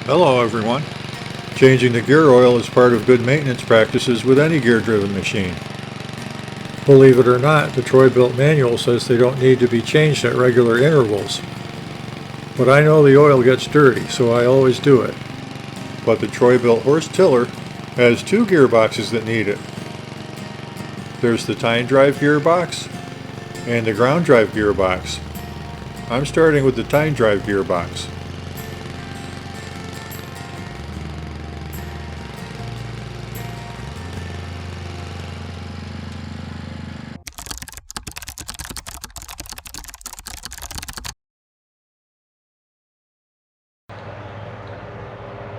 Hello everyone. Changing the gear oil is part of good maintenance practices with any gear-driven machine. Believe it or not, the Troy Bilt manual says they don't need to be changed at regular intervals. But I know the oil gets dirty, so I always do it. But the Troy Bilt Horse Tiller has two gearboxes that need it. There's the tine drive gearbox and the ground drive gearbox. I'm starting with the tine drive gearbox.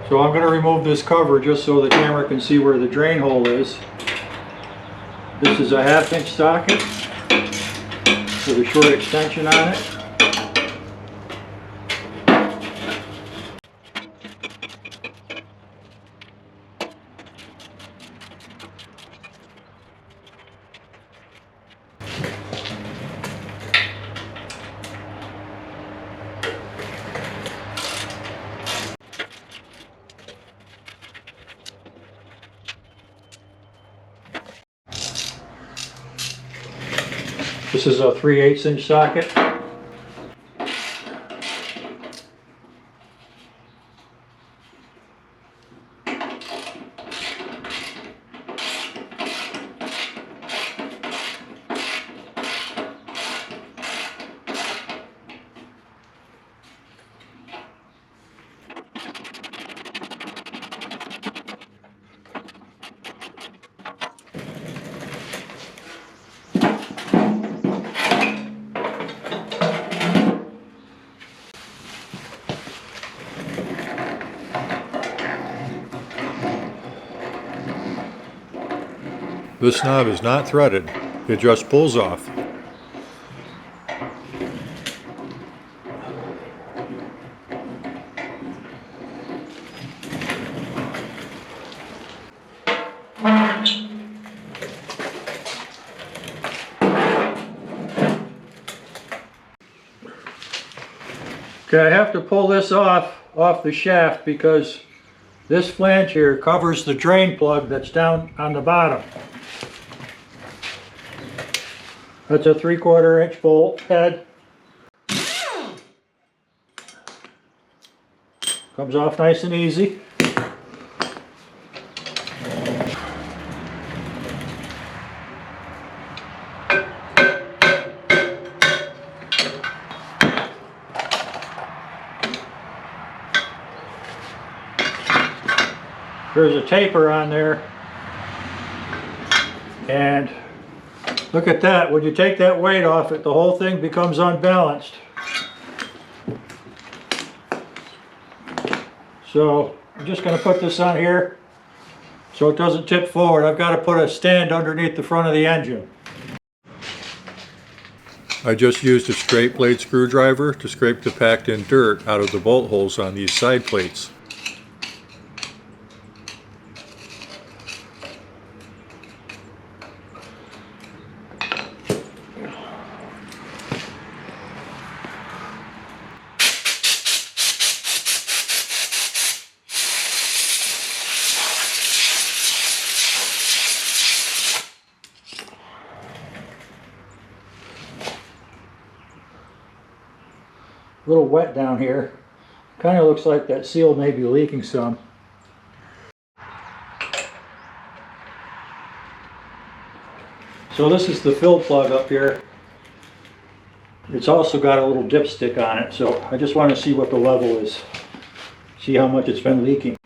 So I'm going to remove this cover just so the camera can see where the drain hole is. This is a 1/2 inch socket with a short extension on it. This is a 3/8 inch socket. This knob is not threaded, it just pulls off. Okay, I have to pull this off the shaft because this flange here covers the drain plug that's down on the bottom. That's a 3/4 inch bolt head. Comes off nice and easy. There's a taper on there, and look at that. When you take that weight off it, the whole thing becomes unbalanced. So I'm just going to put this on here so it doesn't tip forward. I've got to put a stand underneath the front of the engine. I just used a straight blade screwdriver to scrape the packed in dirt out of the bolt holes on these side plates. A little wet down here. Kind of looks like that seal may be leaking some. So this is the fill plug up here. It's also got a little dipstick on it, so I just want to see what the level is. See how much it's been leaking.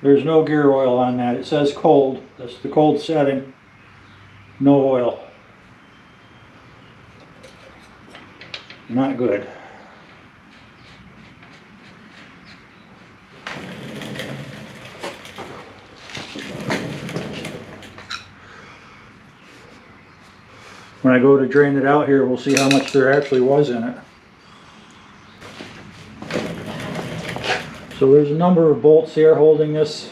There's no gear oil on that. It says cold. That's the cold setting. No oil. Not good. When I go to drain it out here, we'll see how much there actually was in it. So there's a number of bolts here holding this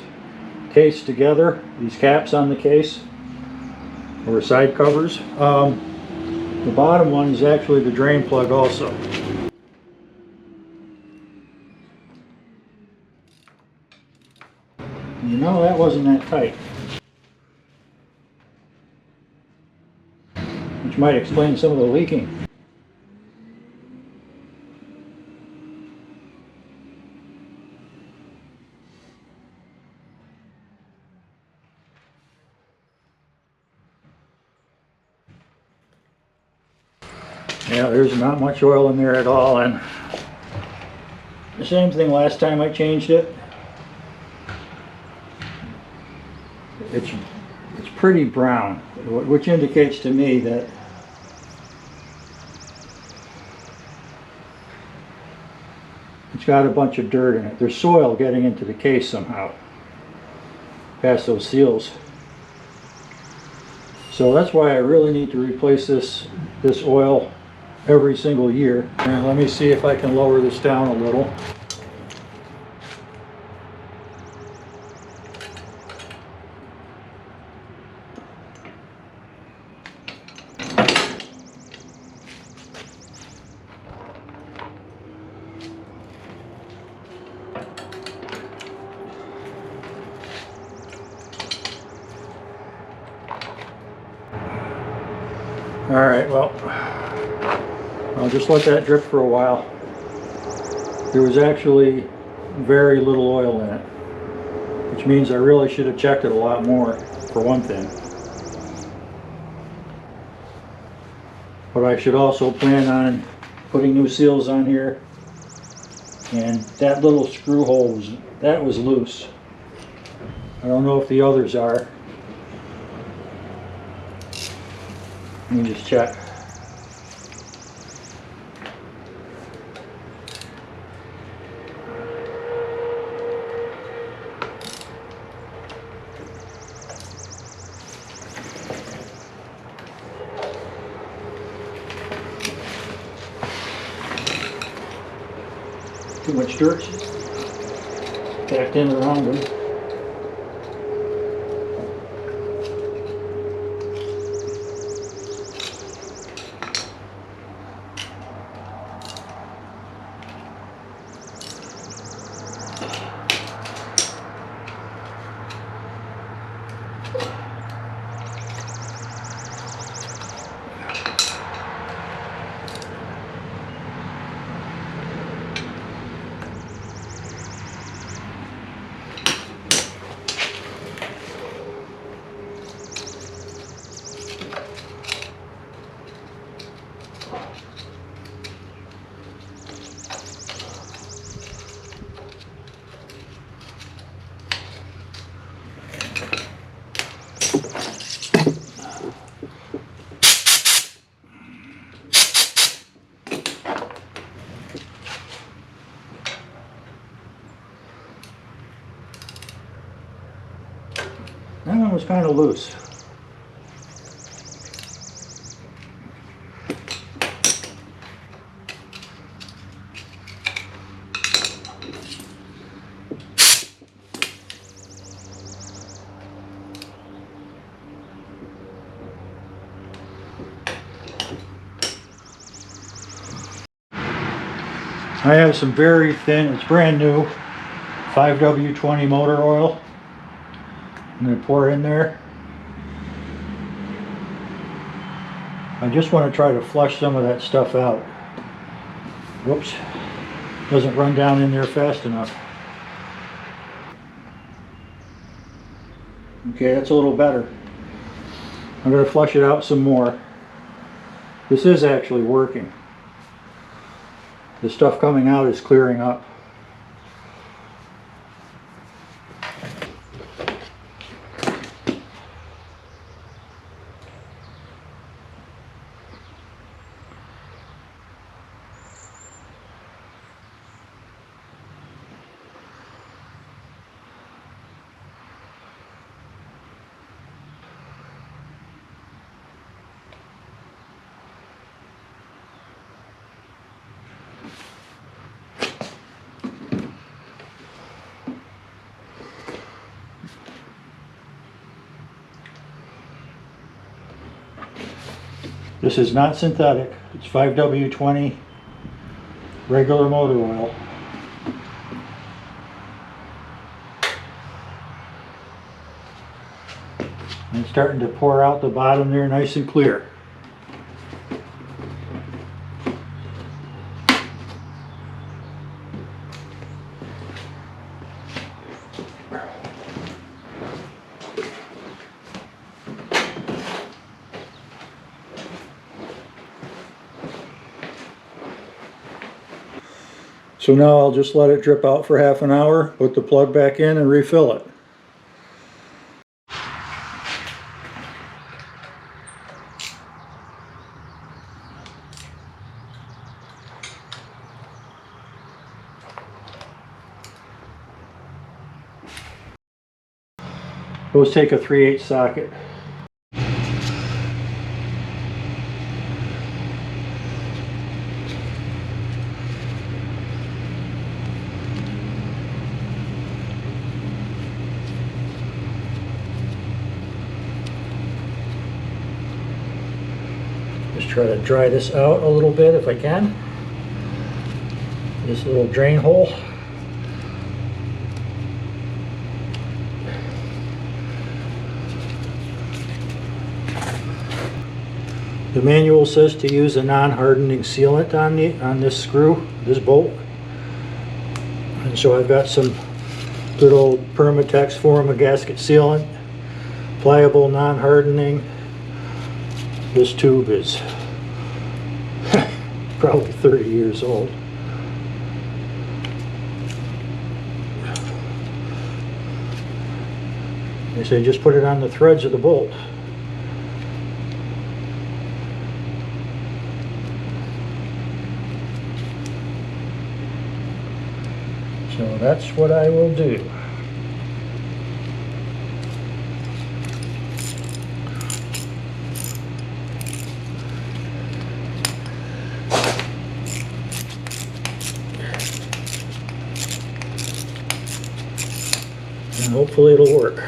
case together, these caps on the case, or side covers. The bottom one is actually the drain plug also. You know, that wasn't that tight. Which might explain some of the leaking. Yeah, there's not much oil in there at all, and the same thing last time I changed it. It's pretty brown, which indicates to me that it's got a bunch of dirt in it. There's soil getting into the case somehow, past those seals. So that's why I really need to replace this oil every single year. And let me see if I can lower this down a little. Alright, well, I'll just let that drip for a while. There was actually very little oil in it, which means I really should have checked it a lot more, for one thing. But I should also plan on putting new seals on here. And that little screw hole was loose. I don't know if the others are. Let me just check. Too much dirt packed in around them. That one was kind of loose. I have some very thin, it's brand new, 5W20 motor oil. I'm going to pour in there. I just want to try to flush some of that stuff out. Whoops. Doesn't run down in there fast enough. Okay, that's a little better. I'm going to flush it out some more. This is actually working. The stuff coming out is clearing up. This is not synthetic. It's 5W20 regular motor oil. And it's starting to pour out the bottom there nice and clear. So now I'll just let it drip out for half an hour, put the plug back in and refill it. Let's take a 3/8 socket. Just try to dry this out a little bit if I can. This little drain hole. The manual says to use a non-hardening sealant on this screw, this bolt. And so I've got some good old Permatex Forma gasket sealant, pliable, non-hardening. This tube is probably 30 years old. They say just put it on the threads of the bolt. So that's what I will do. And hopefully it'll work.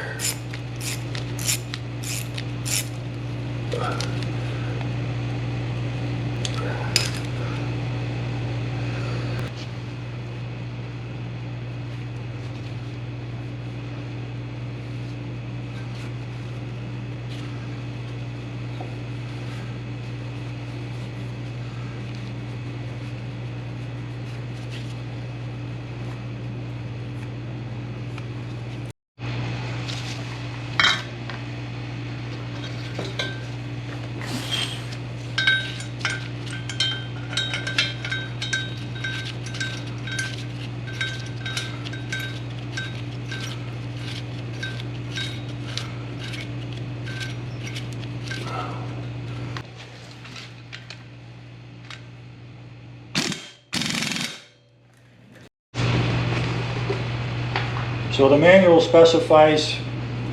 So the manual specifies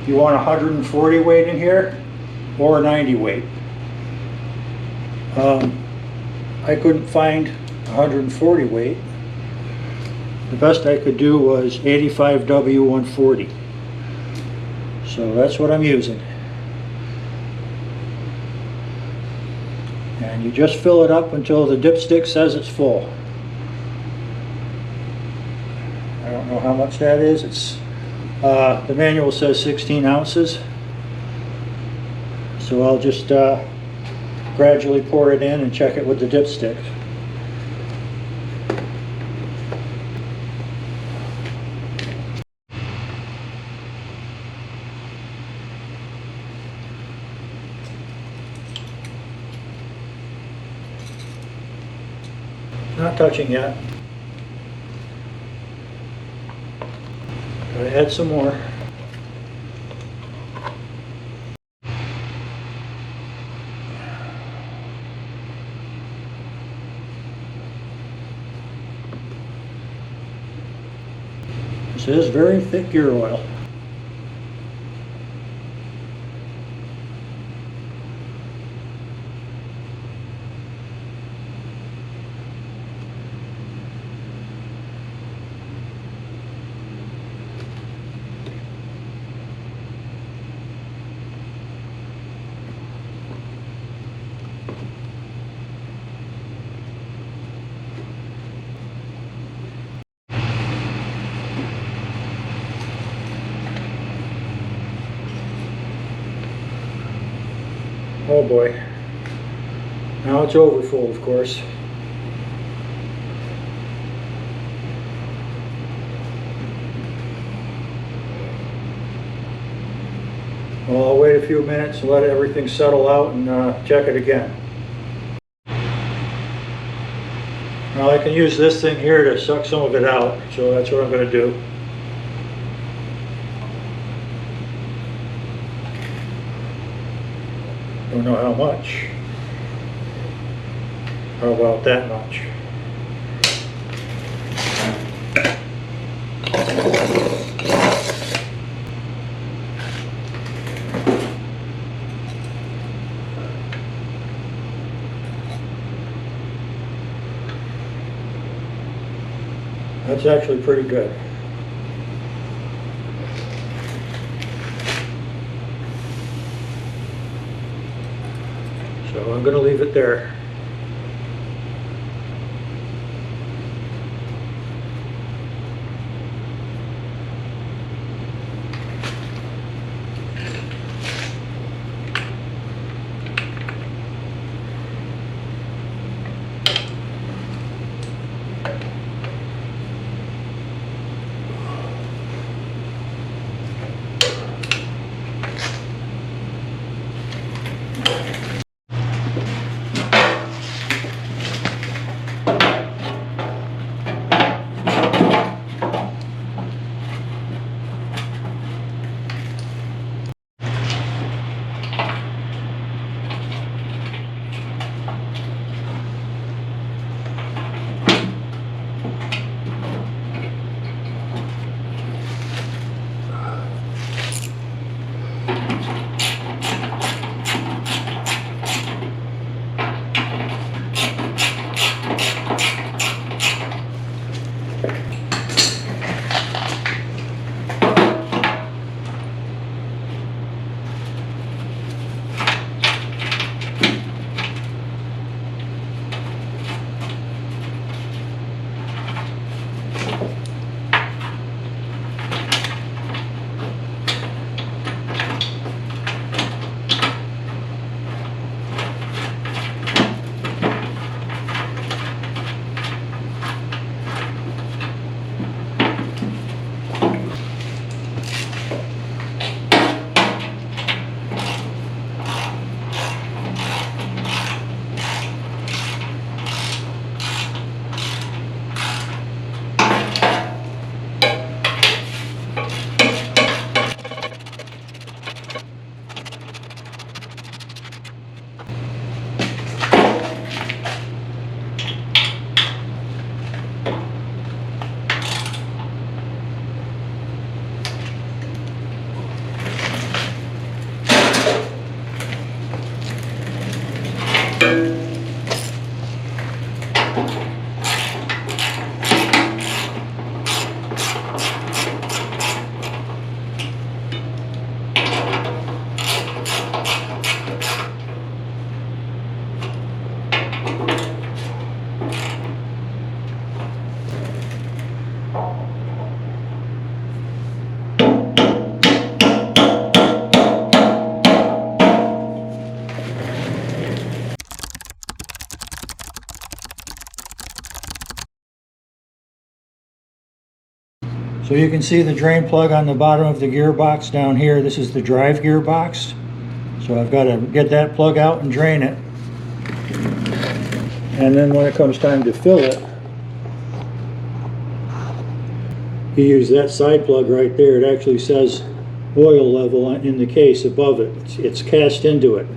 you want 140 weight in here or 90 weight. I couldn't find 140 weight. The best I could do was 85W140. So that's what I'm using. And you just fill it up until the dipstick says it's full. I don't know how much that is. It's the manual says 16 ounces. So I'll just gradually pour it in and check it with the dipstick. Not touching yet. Gotta add some more. This is very thick gear oil. Oh boy. Now it's over full, of course. Well, I'll wait a few minutes and let everything settle out and check it again. Now I can use this thing here to suck some of it out, so that's what I'm going to do. Don't know how much. How about that much? That's actually pretty good. So I'm going to leave it there. So you can see the drain plug on the bottom of the gearbox down here. This is the drive gearbox. So I've got to get that plug out and drain it. And then when it comes time to fill it, you use that side plug right there. It actually says oil level in the case above it. It's cast into it.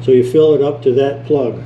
So you fill it up to that plug.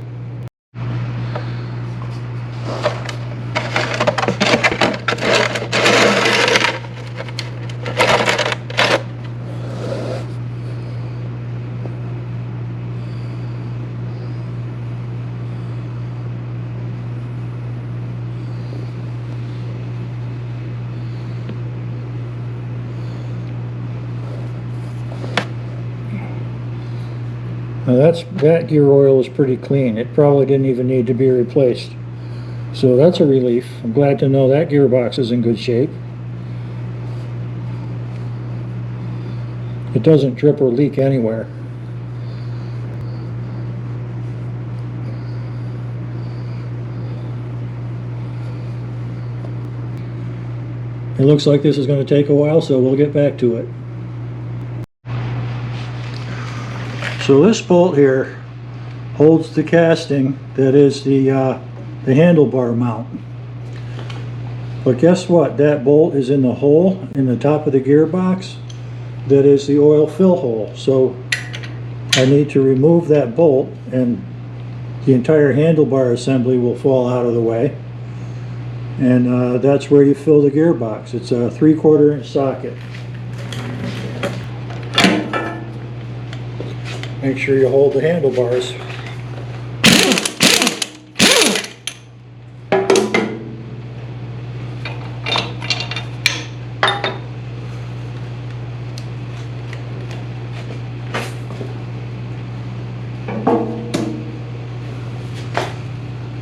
Now that gear oil is pretty clean. It probably didn't even need to be replaced. So that's a relief. I'm glad to know that gearbox is in good shape. It doesn't drip or leak anywhere. It looks like this is going to take a while, so we'll get back to it. So this bolt here holds the casting that is the handlebar mount. But guess what? That bolt is in the hole in the top of the gearbox that is the oil fill hole. So I need to remove that bolt and the entire handlebar assembly will fall out of the way. And that's where you fill the gearbox. It's a 3/4 inch socket. Make sure you hold the handlebars.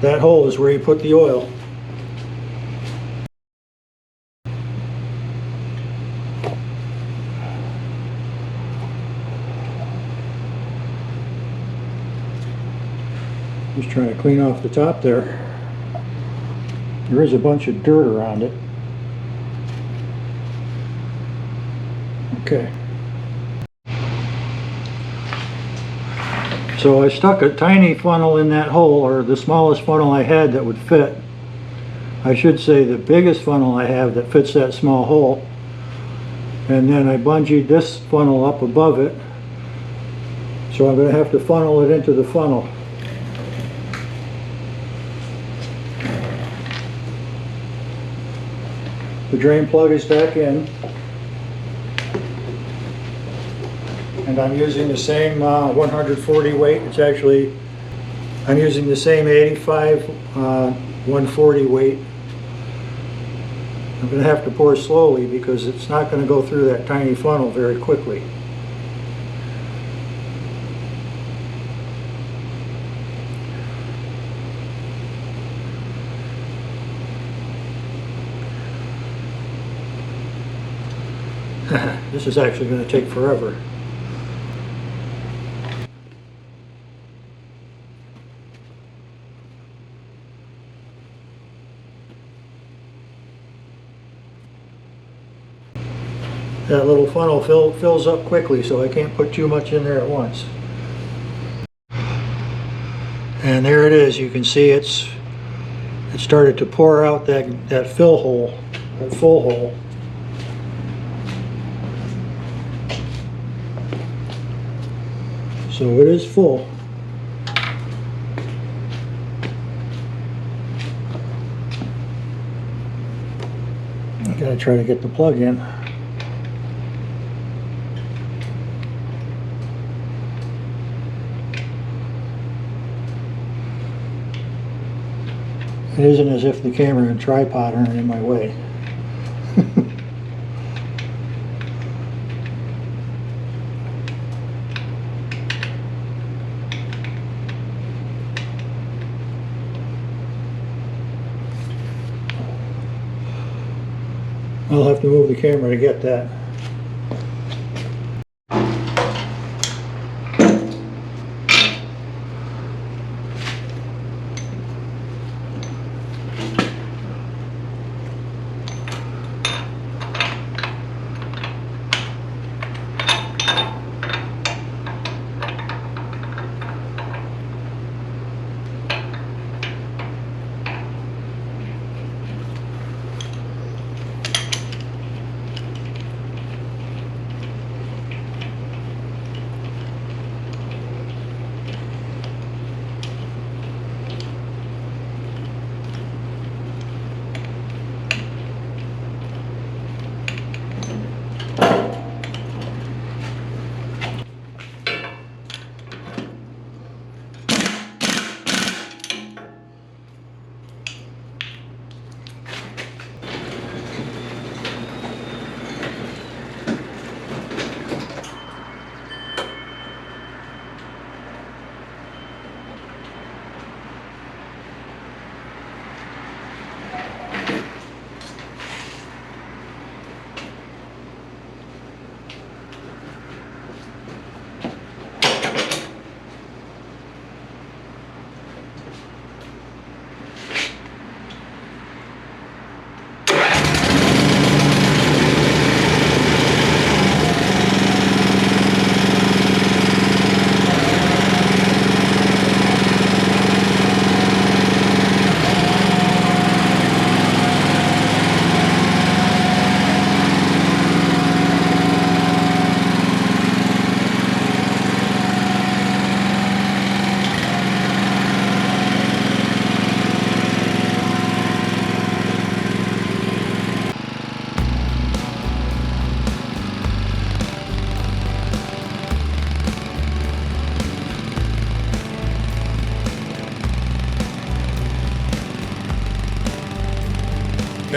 That hole is where you put the oil. Just trying to clean off the top there. There is a bunch of dirt around it. Okay. So I stuck a tiny funnel in that hole, or the smallest funnel I had that would fit. I should say the biggest funnel I have that fits that small hole. And then I bungeed this funnel up above it. So I'm going to have to funnel it into the funnel. The drain plug is back in, and I'm using the same 140 weight. It's actually, I'm using the same 85 140 weight. I'm going to have to pour slowly because it's not going to go through that tiny funnel very quickly. This is actually going to take forever. That little funnel fills up quickly, so I can't put too much in there at once. And there it is. You can see it started to pour out that fill hole, that full hole. So it is full. I gotta try to get the plug in. It isn't as if the camera and tripod aren't in my way. I'll have to move the camera to get that.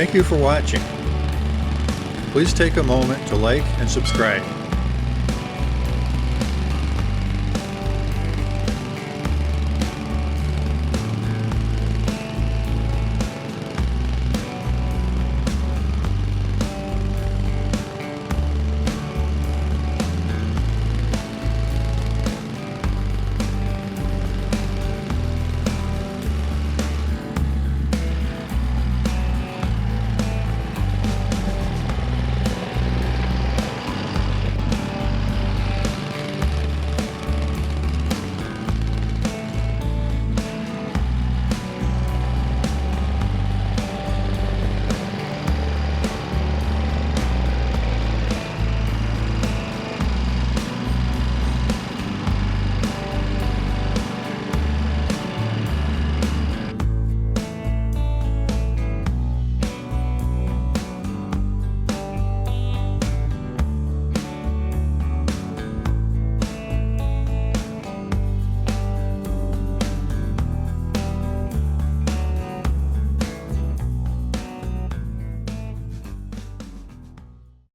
Thank you for watching. Please take a moment to like and subscribe.